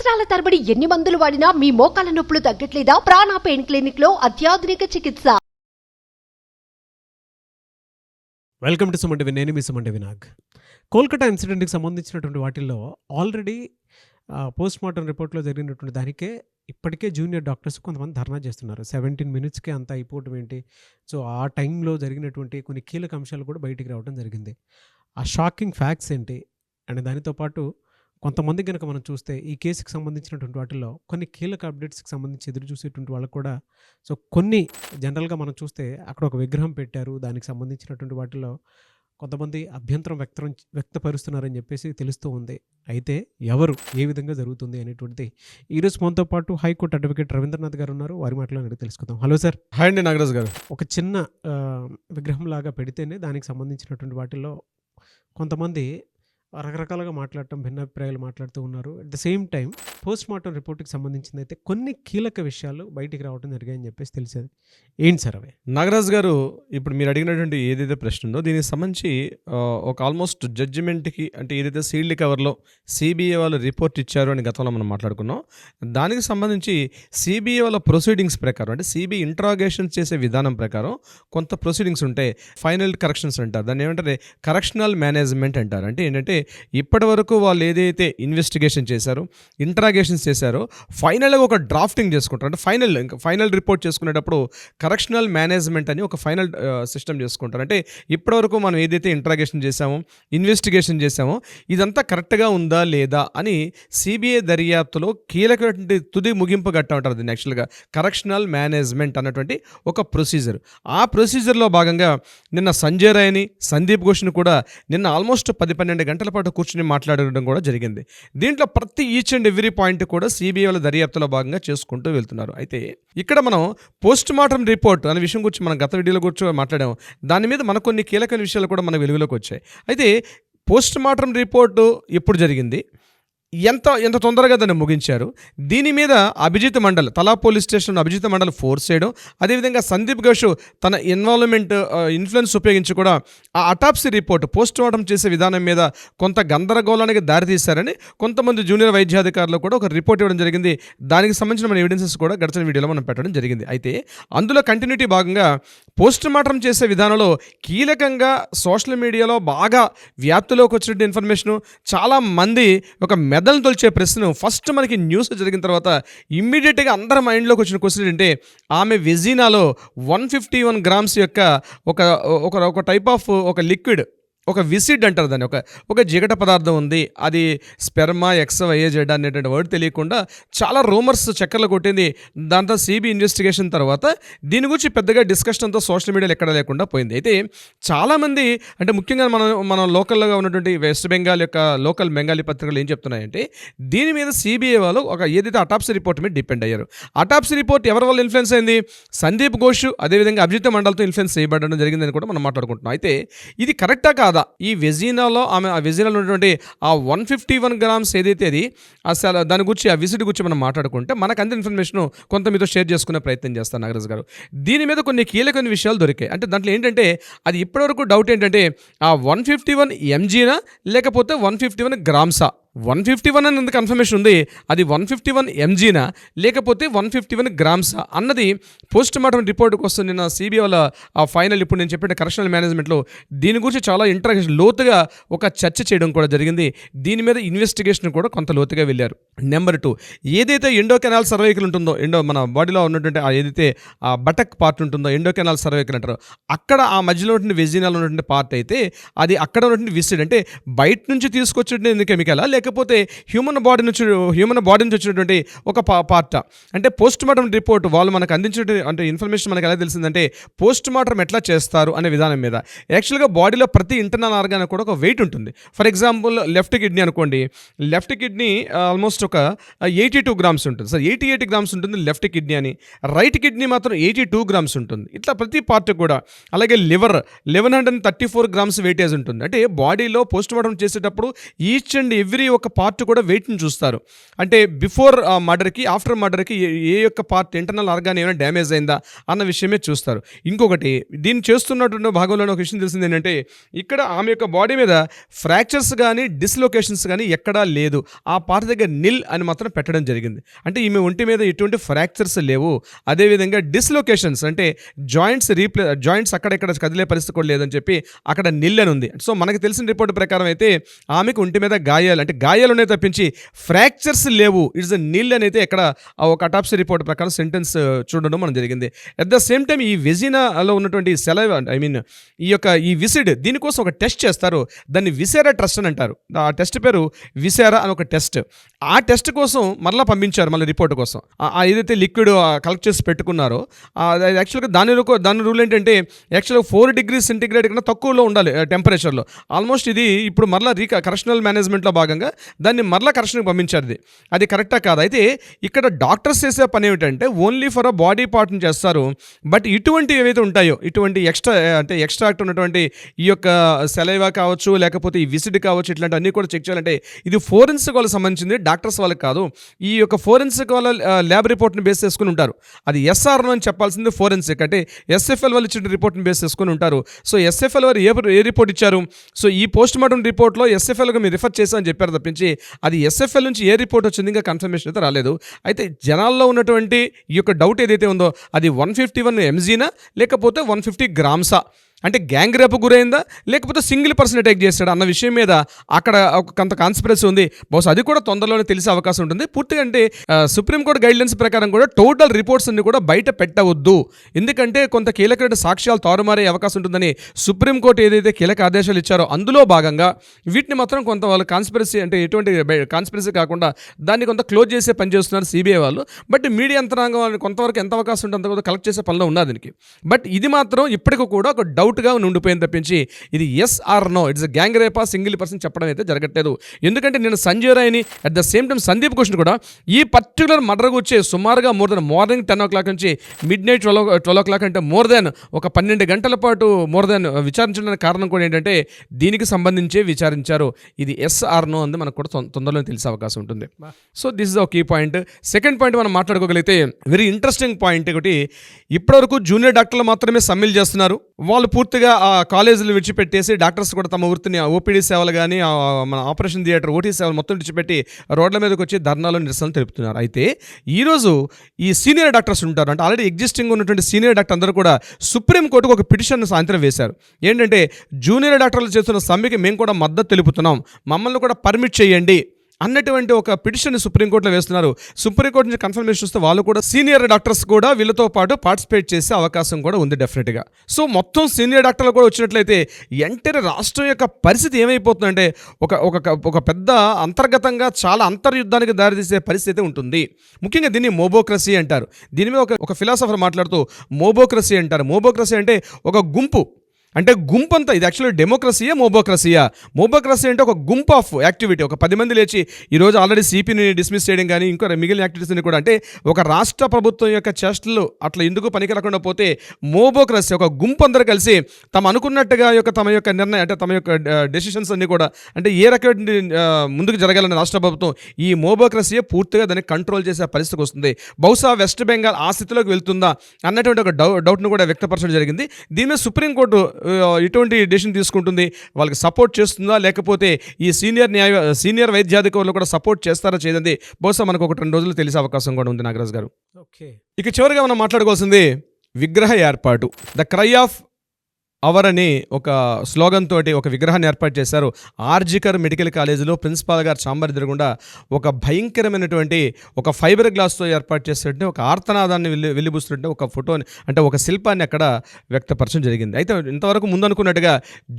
సంవత్సరాల తరబడి ఎన్ని మందులు వాడినా మీ మోకాల నొప్పులు తగ్గట్లేదా? ప్రాణ పెయిన్ క్లినిక్ లో అత్యాధునిక చికిత్స. Welcome to Suman TV. నేను మీ సుమన్ టీవీ నాగ్. కోల్కతా ఇన్సిడెంట్కి సంబంధించినటువంటి వాటిల్లో ఆల్రెడీ పోస్ట్ మార్టం రిపోర్ట్లో జరిగినటువంటి దానికే ఇప్పటికే జూనియర్ డాక్టర్స్ కొంతమంది ధర్నా చేస్తున్నారు. 17 మినిట్స్కే అంత అయిపోవటం ఏంటి? సో ఆ టైంలో జరిగినటువంటి కొన్ని కీలక అంశాలు కూడా బయటికి రావడం జరిగింది. ఆ షాకింగ్ ఫ్యాక్ట్స్ ఏంటి అండ్ దానితో పాటు కొంతమంది కనుక మనం చూస్తే ఈ కేసుకి సంబంధించినటువంటి వాటిల్లో కొన్ని కీలక అప్డేట్స్కి సంబంధించి ఎదురు చూసేటువంటి వాళ్ళకు కూడా సో కొన్ని జనరల్గా మనం చూస్తే అక్కడ ఒక విగ్రహం పెట్టారు, దానికి సంబంధించినటువంటి వాటిలో కొంతమంది అభ్యంతరం వ్యక్తపరుస్తున్నారని చెప్పేసి తెలుస్తూ ఉంది. అయితే ఎవరు ఏ విధంగా జరుగుతుంది అనేటువంటిది ఈరోజు మనతో పాటు హైకోర్టు అడ్వకేట్ రవీంద్రనాథ్ గారు ఉన్నారు. వారి మాటలో అడిగి తెలుసుకుందాం. Hello sir. హాయ్ అండి నాగరాజు గారు. ఒక చిన్న విగ్రహం లాగా పెడితేనే దానికి సంబంధించినటువంటి వాటిల్లో కొంతమంది రకరకాలుగా మాట్లాడటం, భిన్నాభిప్రాయాలు మాట్లాడుతూ ఉన్నారు. At the same time post mortem రిపోర్ట్కి సంబంధించింది అయితే కొన్ని కీలక విషయాలు బయటికి రావడం జరిగాయని చెప్పేసి తెలిసేది. ఏంటి సార్ అవి? నాగరాజు గారు, ఇప్పుడు మీరు అడిగినటువంటి ఏదైతే ప్రశ్న ఉందో దీనికి సంబంధించి ఒక ఆల్మోస్ట్ జడ్జిమెంట్కి అంటే ఏదైతే సీల్డ్ కవర్లో సిబిఐ వాళ్ళు రిపోర్ట్ ఇచ్చారు అని గతంలో మనం మాట్లాడుకున్నాం. దానికి సంబంధించి సిబిఐ వాళ్ళ ప్రొసీడింగ్స్ ప్రకారం అంటే సిబిఐ ఇంట్రాగేషన్స్ చేసే విధానం ప్రకారం కొంత ప్రొసీడింగ్స్ ఉంటాయి. ఫైనల్ కరెక్షన్స్ అంటారు, దాన్ని ఏమంటారు కరెక్షనల్ మేనేజ్మెంట్ అంటారు. అంటే ఏంటంటే ఇప్పటి వరకు వాళ్ళు ఏదైతే ఇన్వెస్టిగేషన్ చేశారో, ఇంట్రాగేషన్స్ చేశారో, ఫైనల్గా ఒక డ్రాఫ్టింగ్ చేసుకుంటారు. అంటే ఫైనల్ రిపోర్ట్ చేసుకునేటప్పుడు కరెక్షనల్ మేనేజ్మెంట్ అని ఒక ఫైనల్ సిస్టమ్ చేసుకుంటారు. అంటే ఇప్పటివరకు మనం ఏదైతే ఇంట్రాగేషన్ చేశామో, ఇన్వెస్టిగేషన్ చేశామో ఇదంతా కరెక్ట్గా ఉందా లేదా అని సిబిఐ దర్యాప్తులో కీలకమైనటువంటి తుది ముగింపు గట్ట ఉంటారు. దీన్ని యాక్చువల్గా కరెక్షనల్ మేనేజ్మెంట్ అన్నటువంటి ఒక ప్రొసీజర్. ఆ ప్రొసీజర్లో భాగంగా నిన్న సంజయ్ రాయ్ని, సందీప్ ఘోష్ని కూడా నిన్న ఆల్మోస్ట్ 10-12 గంటల పాటు కూర్చుని మాట్లాడడం కూడా జరిగింది. దీంట్లో ప్రతి ఈచ్ అండ్ ఎవ్రీ పాయింట్ కూడా సిబిఐ వాళ్ళ దర్యాప్తులో భాగంగా చేసుకుంటూ వెళ్తున్నారు. అయితే ఇక్కడ మనం పోస్ట్ మార్టం రిపోర్ట్ అనే విషయం గురించి మనం గత వీడియోలో కూర్చో మాట్లాడాము. దాని మీద మనకు కొన్ని కీలక విషయాలు కూడా మన వెలుగులోకి వచ్చాయి. అయితే పోస్ట్ మార్టం రిపోర్టు ఎప్పుడు జరిగింది, ఎంత తొందరగా దాన్ని ముగించారు, దీని మీద అభిజిత్ మండల్ తలా police station Abhijit Mandal force చేయడం, అదేవిధంగా సందీప్ ఘోష్ తన ఇన్ఫ్లుయెన్స్ ఉపయోగించి కూడా ఆ అటాప్సీ రిపోర్ట్ పోస్ట్ మార్టం చేసే విధానం మీద కొంత గందరగోళానికి దారితీశారని కొంతమంది జూనియర్ వైద్యాధికారులు కూడా ఒక రిపోర్ట్ ఇవ్వడం జరిగింది. దానికి సంబంధించిన మన ఎవిడెన్సెస్ కూడా గడిచిన వీడియోలో మనం పెట్టడం జరిగింది. అయితే అందులో కంటిన్యూటీ భాగంగా పోస్ట్ మార్టం చేసే విధానంలో కీలకంగా సోషల్ మీడియాలో బాగా వ్యాప్తిలోకి వచ్చిన ఇన్ఫర్మేషను, చాలామంది ఒక మెదలు తొలిచే ప్రశ్న ఫస్ట్ మనకి న్యూస్ జరిగిన తర్వాత ఇమ్మీడియట్గా అందరి మైండ్లోకి వచ్చిన క్వశ్చన్ ఏంటంటే ఆమె వెజినాలో 151 గ్రామ్స్ యొక్క ఒక టైప్ ఆఫ్ ఒక లిక్విడ్, ఒక విసిడ్ అంటారు దాన్ని, ఒక జిగట పదార్థం ఉంది. అది స్పెర్మా XYZ అనేటువంటి వర్డ్ తెలియకుండా చాలా రూమర్స్ చక్కర్లు కొట్టింది. దాంతో సిబిఐ ఇన్వెస్టిగేషన్ తర్వాత దీని గురించి పెద్దగా డిస్కషన్ అంతా సోషల్ మీడియాలో ఎక్కడ లేకుండా పోయింది. అయితే చాలామంది అంటే ముఖ్యంగా మన లోకల్గా ఉన్నటువంటి వెస్ట్ బెంగాల్ యొక్క లోకల్ బెంగాలీ పత్రికలు ఏం చెప్తున్నాయంటే దీని మీద సిబిఐ వాళ్ళు ఏదైతే అటాప్సీ రిపోర్ట్ మీద డిపెండ్ అయ్యారు. అటాప్సీ రిపోర్ట్ ఎవరి వల్ల ఇన్ఫ్లుయెన్స్ అయింది? సందీప్ ఘోష్ అదేవిధంగా అభిజిత్ మండల్తో ఇన్ఫ్లుయెన్స్ చేయబడడం జరిగిందని కూడా మనం మాట్లాడుకుంటున్నాం. అయితే ఇది కరెక్టా కాదా? ఈ వెజినాలో ఆ వెజినాలో ఉన్నటువంటి ఆ 151 గ్రామ్స్ ఏదైతే అది అసలు దాని గురించి ఆ విసిడ్ గురించి మనం మాట్లాడుకుంటే మనకు అంత ఇన్ఫర్మేషన్ కొంత మీతో షేర్ చేసుకునే ప్రయత్నం చేస్తాను నాగరాజు గారు. దీని మీద కొన్ని కీలకమైన విషయాలు దొరికాయి. అంటే దాంట్లో ఏంటంటే అది ఇప్పటివరకు డౌట్ ఏంటంటే ఆ 151 mgనా లేకపోతే 151 గ్రామ్సా? 151 అని ఎందుకు కన్ఫర్మేషన్ ఉంది, అది 151 mgనా లేకపోతే 151 గ్రామ్సా అన్నది పోస్ట్ మార్టం రిపోర్ట్కి వస్తుంది. నిన్న సిబిఐ వాళ్ళ ఆ ఫైనల్ ఇప్పుడు నేను చెప్పిన కరెక్షనల్ మేనేజ్మెంట్లో దీని గురించి చాలా లోతుగా ఒక చర్చ చేయడం కూడా జరిగింది. దీని మీద ఇన్వెస్టిగేషన్ కూడా కొంత లోతుగా వెళ్ళారు. నెంబర్ 2, ఏదైతే ఎండో కెనాల్ సర్వైకల్ ఉంటుందో, మన బాడీలో ఉన్నటువంటి ఏదైతే ఆ బటక్ పార్ట్ ఉంటుందో ఎండో కెనాల్ సర్వైకల్ అంటారు, అక్కడ ఆ మధ్యలో ఉన్నటువంటి వెజినాలో ఉన్నటువంటి పార్ట్ అయితే అది అక్కడ ఉన్నటువంటి విసిడ్ అంటే బయట నుంచి తీసుకొచ్చేటువంటి కెమికల్ లేకపోతే హ్యూమన్ బాడీ నుంచి వచ్చినటువంటి ఒక పార్ట్. అంటే పోస్ట్ మార్టం రిపోర్ట్ వాళ్ళు మనకు అందించే అంటే ఇన్ఫర్మేషన్ మనకు ఎలా తెలిసిందంటే పోస్ట్ మార్టం ఎట్లా చేస్తారు అనే విధానం మీద. యాక్చువల్గా బాడీలో ప్రతి ఇంటర్నల్ ఆర్గాన్ కూడా ఒక వెయిట్ ఉంటుంది. ఫర్ ఎగ్జాంపుల్ లెఫ్ట్ కిడ్నీ అనుకోండి, లెఫ్ట్ కిడ్నీ ఆల్మోస్ట్ ఒక 82 గ్రామ్స్ ఉంటుంది సార్, 88 గ్రామ్స్ ఉంటుంది లెఫ్ట్ కిడ్నీ అని. రైట్ కిడ్నీ మాత్రం 82 గ్రామ్స్ ఉంటుంది. ఇట్లా ప్రతి పార్ట్ కూడా. అలాగే లివర్ 1134 గ్రామ్స్ వెయిటేజ్ ఉంటుంది. అంటే బాడీలో పోస్ట్ మార్టం చేసేటప్పుడు ఈచ్ అండ్ ఎవ్రీ ఒక్క పార్ట్ కూడా వెయిట్ని చూస్తారు. అంటే బిఫోర్ మర్డర్కి ఆఫ్టర్ మర్డర్కి ఏ యొక్క పార్ట్ ఇంటర్నల్ ఆర్గాన్ ఏమైనా డ్యామేజ్ అయిందా అన్న విషయమే చూస్తారు. ఇంకొకటి దీన్ని చేస్తున్నటువంటి భాగంలో ఒక విషయం తెలిసింది ఏంటంటే ఇక్కడ ఆమె యొక్క బాడీ మీద ఫ్రాక్చర్స్ కానీ డిస్లొకేషన్స్ కానీ ఎక్కడా లేదు. ఆ పార్ట్ దగ్గర నిల్ అని మాత్రం పెట్టడం జరిగింది. అంటే ఈమె ఒంటి మీద ఎటువంటి ఫ్రాక్చర్స్ లేవు. అదేవిధంగా డిస్లొకేషన్స్ అంటే జాయింట్స్ అక్కడెక్కడ కదిలే పరిస్థితి కూడా లేదని చెప్పి అక్కడ నిల్ అని ఉంది. సో మనకు తెలిసిన రిపోర్ట్ ప్రకారం అయితే ఆమెకు ఒంటి మీద గాయాలు ఉన్నాయి తప్పించి ఫ్రాక్చర్స్ లేవు. ఇట్స్ అ నిల్ అని అయితే ఎక్కడ ఒక అటాప్సీ రిపోర్ట్ ప్రకారం సెంటెన్స్ చూడడం మనం జరిగింది. అట్ ద సేమ్ టైం ఈ వెజినాలో ఉన్నటువంటి సెలైవా ఈ విసిడ్ దీనికోసం ఒక టెస్ట్ చేస్తారు. దాన్ని విసేరా టెస్ట్ అని అంటారు. ఆ టెస్ట్ పేరు విసేరా అని ఒక టెస్ట్. ఆ టెస్ట్ కోసం మళ్ళీ పంపించారు మళ్ళీ రిపోర్ట్ కోసం. ఏదైతే లిక్విడ్ కలెక్ట్ చేసి పెట్టుకున్నారో యాక్చువల్గా దాని రూల్ ఏంటంటే యాక్చువల్గా 4 degrees సెంటిగ్రేడ్ కన్నా తక్కువలో ఉండాలి టెంపరేచర్లో. ఆల్మోస్ట్ ఇది ఇప్పుడు మళ్ళీ కరెక్షనల్ మేనేజ్మెంట్లో భాగంగా దాన్ని మళ్ళీ కరెక్షన్కి పంపించారు. అది కరెక్టా కాదు. అయితే ఇక్కడ డాక్టర్స్ చేసే పని ఏమిటంటే ఓన్లీ ఫర్ అ బాడీ పార్ట్ని చేస్తారు. బట్ ఇటువంటి ఏవైతే ఉంటాయో ఇటువంటి ఎక్స్ట్రాక్ట్ ఉన్నటువంటి ఈ యొక్క సెలైవా కావచ్చు లేకపోతే ఈ విసిడ్ కావచ్చు ఇట్లాంటి అన్నీ కూడా చెక్ చేయాలంటే ఇది ఫోరెన్సిక్ వాళ్ళకి సంబంధించింది, డాక్టర్స్ వాళ్ళకి కాదు. ఈ యొక్క ఫోరెన్సిక్ వాళ్ళ ల్యాబ్ రిపోర్ట్ని బేస్ చేసుకుని ఉంటారు. అది ఎస్ఆర్ఓ అని చెప్పాల్సింది ఫోరెన్సిక్ అంటే ఎస్ఎఫ్ఎల్ వాళ్ళు ఇచ్చిన రిపోర్ట్ని బేస్ చేసుకుని ఉంటారు. సో ఎస్ఎఫ్ఎల్ వారు ఏ రిపోర్ట్ ఇచ్చారు? సో ఈ పోస్ట్ మార్టం రిపోర్ట్లో ఎస్ఎఫ్ఎల్గా మీరు రిఫర్ చేశామని చెప్పారు తప్పించి అది ఎస్ఎఫ్ఎల్ నుంచి ఏ రిపోర్ట్ వచ్చింది ఇంకా కన్ఫర్మేషన్ అయితే రాలేదు. అయితే జనాల్లో ఉన్నటువంటి ఈ యొక్క డౌట్ ఏదైతే ఉందో అది 151 mgనా లేకపోతే 150 grams అంటే గ్యాంగ్ రేపు గురైందా లేకపోతే సింగిల్ పర్సన్ అటాక్ చేస్తాడు అన్న విషయం మీద అక్కడ కొంత కాన్స్పిరసీ ఉంది. బహుశా అది కూడా తొందరలోనే తెలిసే అవకాశం ఉంటుంది. పూర్తిగా అంటే సుప్రీంకోర్టు గైడ్లైన్స్ ప్రకారం కూడా టోటల్ రిపోర్ట్స్ అన్ని కూడా బయట పెట్టవద్దు. ఎందుకంటే కొంత కీలక సాక్ష్యాలు తారుమారే అవకాశం ఉంటుందని సుప్రీంకోర్టు ఏదైతే కీలక ఆదేశాలు ఇచ్చారో అందులో భాగంగా వీటిని మాత్రం కొంత వాళ్ళ కాన్స్పిరసీ అంటే ఎటువంటి కాన్స్పిరసీ కాకుండా దాన్ని కొంత క్లోజ్ చేసే పని చేస్తున్నారు సిబిఐ వాళ్ళు. బట్ మీడియా యంత్రాంగం కొంతవరకు ఎంత అవకాశం ఉంటుంది అంత కలెక్ట్ చేసే పనిలో ఉన్నది దీనికి. బట్ ఇది మాత్రం ఇప్పటికీ కూడా ఒక డౌట్గా ఉండిపోయింది తప్పించి ఇది S R no it's gang రేపా సింగిల్ పర్సన్ చెప్పడం అయితే జరగట్లేదు. ఎందుకంటే నేను సంజయ్ రాయ్ని at the same time Sandeep ఘోష్ని కూడా ఈ పర్టికులర్ మర్డర్ వచ్చే సుమారుగా మోర్ దెన్ మార్నింగ్ 10 o'clock నుంచి మిడ్ నైట్ 12 o'clock అంటే మోర్ దెన్ ఒక 12 గంటల పాటు మోర్ దెన్ విచారించడానికి కారణం కూడా ఏంటంటే దీనికి సంబంధించే విచారించారు. ఇది ఎస్ ఆర్ నో అంది మనకు కూడా తొందరలో తెలిసే అవకాశం ఉంటుంది. So this is the key point. Second point మనం మాట్లాడుకోగలిగితే వెరీ ఇంట్రెస్టింగ్ పాయింట్ ఒకటి, ఇప్పటివరకు జూనియర్ డాక్టర్లు మాత్రమే సమ్మెలు చేస్తున్నారు. వాళ్ళు పూర్తిగా ఆ కాలేజీలు విడిచిపెట్టేసి డాక్టర్స్ కూడా తమ వృత్తిని ఓపీడీ సేవలు కానీ మన ఆపరేషన్ థియేటర్ ఓటీ సేవలు మొత్తం విడిచిపెట్టి రోడ్ల మీదకి వచ్చి ధర్నాలు నిరసనలు తెలుపుతున్నారు. అయితే ఈరోజు ఈ సీనియర్ డాక్టర్స్ ఉంటారు అంటే ఆల్రెడీ ఎగ్జిస్టింగ్ ఉన్నటువంటి సీనియర్ డాక్టర్ అందరూ కూడా సుప్రీంకోర్టుకు ఒక పిటిషన్ సాయంత్రం వేశారు. ఏంటంటే జూనియర్ డాక్టర్లు చేస్తున్న సమ్మెకి మేము కూడా మద్దతు తెలుపుతున్నాం, మమ్మల్ని కూడా పర్మిట్ చేయండి అన్నటువంటి ఒక పిటిషన్ సుప్రీంకోర్టులో వేస్తున్నారు. సుప్రీంకోర్టు నుంచి కన్ఫర్మేషన్ వస్తే వాళ్ళు కూడా సీనియర్ డాక్టర్స్ కూడా వీళ్ళతో పాటు పార్టిసిపేట్ చేసే అవకాశం కూడా ఉంది డెఫినెట్గా. సో మొత్తం సీనియర్ డాక్టర్లు కూడా వచ్చినట్లయితే ఎంటైర్ రాష్ట్రం యొక్క పరిస్థితి ఏమైపోతుందంటే ఒక పెద్ద అంతర్గతంగా చాలా అంతర్యుద్ధానికి దారితీసే పరిస్థితి ఉంటుంది. ముఖ్యంగా దీన్ని మోబోక్రసీ అంటారు. దీని మీద ఒక ఫిలాసఫర్ మాట్లాడుతూ మోబోక్రసీ అంటారు. మోబోక్రసీ అంటే ఒక గుంపు, అంటే గుంపు అంతా ఇది యాక్చువల్లీ డెమోక్రసీయా మోబోక్రసీయా? మోబోక్రసీ అంటే ఒక గుంపు ఆఫ్ యాక్టివిటీ, ఒక 10 మంది లేచి ఈరోజు ఆల్రెడీ సిపిని డిస్మిస్ చేయడం కానీ ఇంకా మిగిలిన యాక్టివిటీస్ని కూడా అంటే ఒక రాష్ట్ర ప్రభుత్వం యొక్క చేష్టలు అట్లా ఎందుకు పనికి రాకుండా పోతే మోబోక్రసీ ఒక గుంపు అందరూ కలిసి అనుకున్నట్టుగా తమ యొక్క నిర్ణయం అంటే తమ యొక్క డెసిషన్స్ అన్ని కూడా అంటే ఏ రకమైన ముందుకు జరగాలని రాష్ట్ర ప్రభుత్వం ఈ మోబోక్రసీయే పూర్తిగా దాన్ని కంట్రోల్ చేసే పరిస్థితికి వస్తుంది. బహుశా వెస్ట్ బెంగాల్ ఆ స్థితిలోకి వెళ్తుందా అన్నటువంటి ఒక డౌట్ను కూడా వ్యక్తపరచడం జరిగింది. దీని మీద సుప్రీంకోర్టు ఎటువంటి డెసిషన్ తీసుకుంటుంది, వాళ్ళకి సపోర్ట్ చేస్తుందా లేకపోతే ఈ సీనియర్ వైద్యాధికారులు కూడా సపోర్ట్ చేస్తారా చేయదండి బహుశా మనకు 1-2 రోజులు తెలిసే అవకాశం కూడా ఉంది నాగరాజ్ గారు. ఓకే, ఇక చివరిగా మనం మాట్లాడుకోవాల్సింది విగ్రహ ఏర్పాటు. ద క్రై ఆఫ్ అవర్ అని ఒక స్లోగన్ తోటి ఒక విగ్రహాన్ని ఏర్పాటు చేశారు. ఆర్జికర్ మెడికల్ కాలేజీలో ప్రిన్సిపాల్ గారు చాంబర్ ఎదురుగుండా ఒక భయంకరమైనటువంటి ఒక ఫైబర్ గ్లాస్తో ఏర్పాటు చేస్తుంటే ఒక ఆర్తనాదాన్ని వెలిబుస్తుంటే ఒక ఫోటోని అంటే ఒక శిల్పాన్ని అక్కడ వ్యక్తపరచడం జరిగింది. అయితే ఇంతవరకు ముందనుకున్నట్టుగా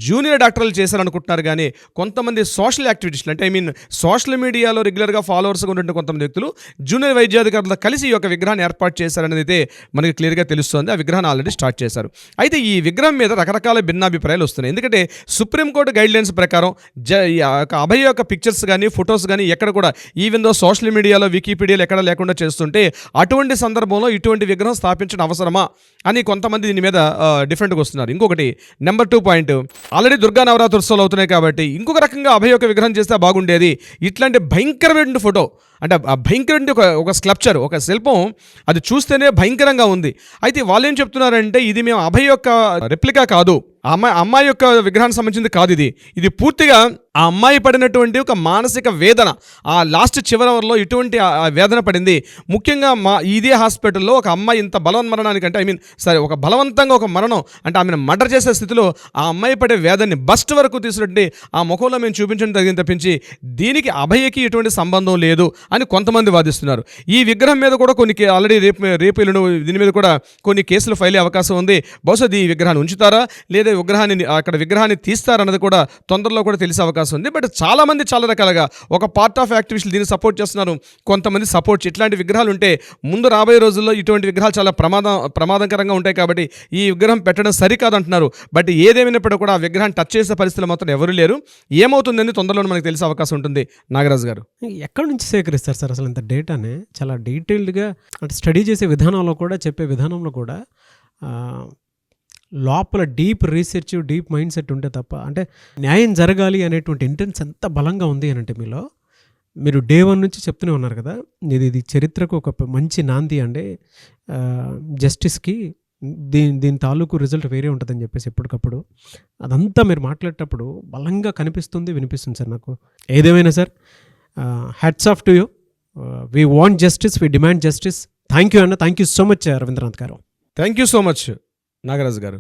జూనియర్ డాక్టర్లు చేశారనుకుంటున్నారు కానీ కొంతమంది సోషల్ యాక్టివిటీస్లు అంటే సోషల్ మీడియాలో రెగ్యులర్గా ఫాలోవర్స్గా ఉన్నటువంటి కొంతమంది వ్యక్తులు జూనియర్ వైద్యాధికారులతో కలిసి ఈ యొక్క విగ్రహాన్ని ఏర్పాటు చేశారనేది అయితే మనకి క్లియర్గా తెలుస్తుంది. ఆ విగ్రహాన్ని ఆల్రెడీ స్టార్ట్ చేశారు. అయితే ఈ విగ్రహం మీద రకరకాల భిన్నాభిప్రాయాలు వస్తున్నాయి. ఎందుకంటే సుప్రీంకోర్టు గైడ్లైన్స్ ప్రకారం అభయ యొక్క పిక్చర్స్ కానీ ఫొటోస్ కానీ ఎక్కడ కూడా ఈవెన్ దో సోషల్ మీడియాలో వికీపీడియాలో ఎక్కడ లేకుండా చేస్తుంటే అటువంటి సందర్భంలో ఇటువంటి విగ్రహం స్థాపించడం అవసరమా అని కొంతమంది దీని మీద డిఫరెంట్గా వస్తున్నారు. ఇంకొకటి number 2 point, already Durga Navratri ఉత్సవాలు అవుతున్నాయి కాబట్టి ఇంకొక రకంగా అభయ యొక్క విగ్రహం చేస్తే బాగుండేది. ఇట్లాంటి భయంకరమైన ఫోటో అంటే ఆ భయంకరమైన ఒక స్కల్ప్చర్, ఒక శిల్పం, అది చూస్తేనే భయంకరంగా ఉంది. అయితే వాళ్ళు ఏం చెప్తున్నారంటే ఇది మేము అభయ యొక్క రెప్లికా కాదు, అమ్మాయి యొక్క విగ్రహానికి సంబంధించింది కాదు, ఇది పూర్తిగా ఆ అమ్మాయి పడినటువంటి ఒక మానసిక వేదన, ఆ లాస్ట్ చివరలో ఇటువంటి వేదన పడింది. ముఖ్యంగా ఇదే హాస్పిటల్లో ఒక అమ్మాయి ఇంత బలవన్మరణానికి అంటే ఒక బలవంతంగా ఒక మరణం అంటే ఆమెను మర్డర్ చేసే స్థితిలో ఆ అమ్మాయి పడే వేదనని బస్ట్ వరకు తీసుకుంటే ఆ ముఖంలో మేము చూపించడం తగిన తప్పించి దీనికి అభయకి ఎటువంటి సంబంధం లేదు అని కొంతమంది వాదిస్తున్నారు. ఈ విగ్రహం మీద కూడా కొన్ని ఆల్రెడీ రేపు దీని మీద కూడా కొన్ని కేసులు ఫైల్ అయ్యే అవకాశం ఉంది. బహుశా ఈ విగ్రహాన్ని ఉంచుతారా లేదా విగ్రహాన్ని తీస్తారన్నది కూడా తొందరలో కూడా తెలిసే అవకాశం ఉంది. బట్ చాలా మంది చాలా రకాలుగా ఒక పార్ట్ ఆఫ్ యాక్టివిస్టులు దీన్ని సపోర్ట్ చేస్తున్నారు, కొంతమంది సపోర్ట్ ఇట్లాంటి విగ్రహాలు ఉంటే ముందు రాబోయే రోజుల్లో ఇటువంటి విగ్రహాలు చాలా ప్రమాదకరంగా ఉంటాయి కాబట్టి ఈ విగ్రహం పెట్టడం సరికాదంటున్నారు. బట్ ఏదేమైనప్పుడు కూడా ఆ విగ్రహాన్ని టచ్ చేసే పరిస్థితులు మాత్రం ఎవరు లేరు. ఏమవుతుందని తొందరలో మనకు తెలిసే అవకాశం ఉంటుంది. నాగరాజు గారు, ఎక్కడి నుంచి సేకరిస్తారు సార్ అసలు ఇంత డేటానే? చాలా డీటెయిల్డ్గా అంటే స్టడీ చేసే విధానంలో కూడా, చెప్పే విధానంలో కూడా లోపల deep research, deep mind set ఉంటే తప్ప, అంటే న్యాయం జరగాలి అనేటువంటి ఇంటెన్స్ ఎంత బలంగా ఉంది అని అంటే మీరు డే 1 నుంచి చెప్తూనే ఉన్నారు కదా, ఇది చరిత్రకు ఒక మంచి నాంది అండి, జస్టిస్కి దీని తాలూకు రిజల్ట్ వేరే ఉంటుందని చెప్పేసి ఎప్పటికప్పుడు అదంతా మీరు మాట్లాడేటప్పుడు బలంగా కనిపిస్తుంది, వినిపిస్తుంది సార్ నాకు. ఏదేమైనా sir, hats off to you. We want justice, we demand justice. Thank you అన్న, thank you so much Ravindranath గారు. Thank you so much Nagaraju గారు.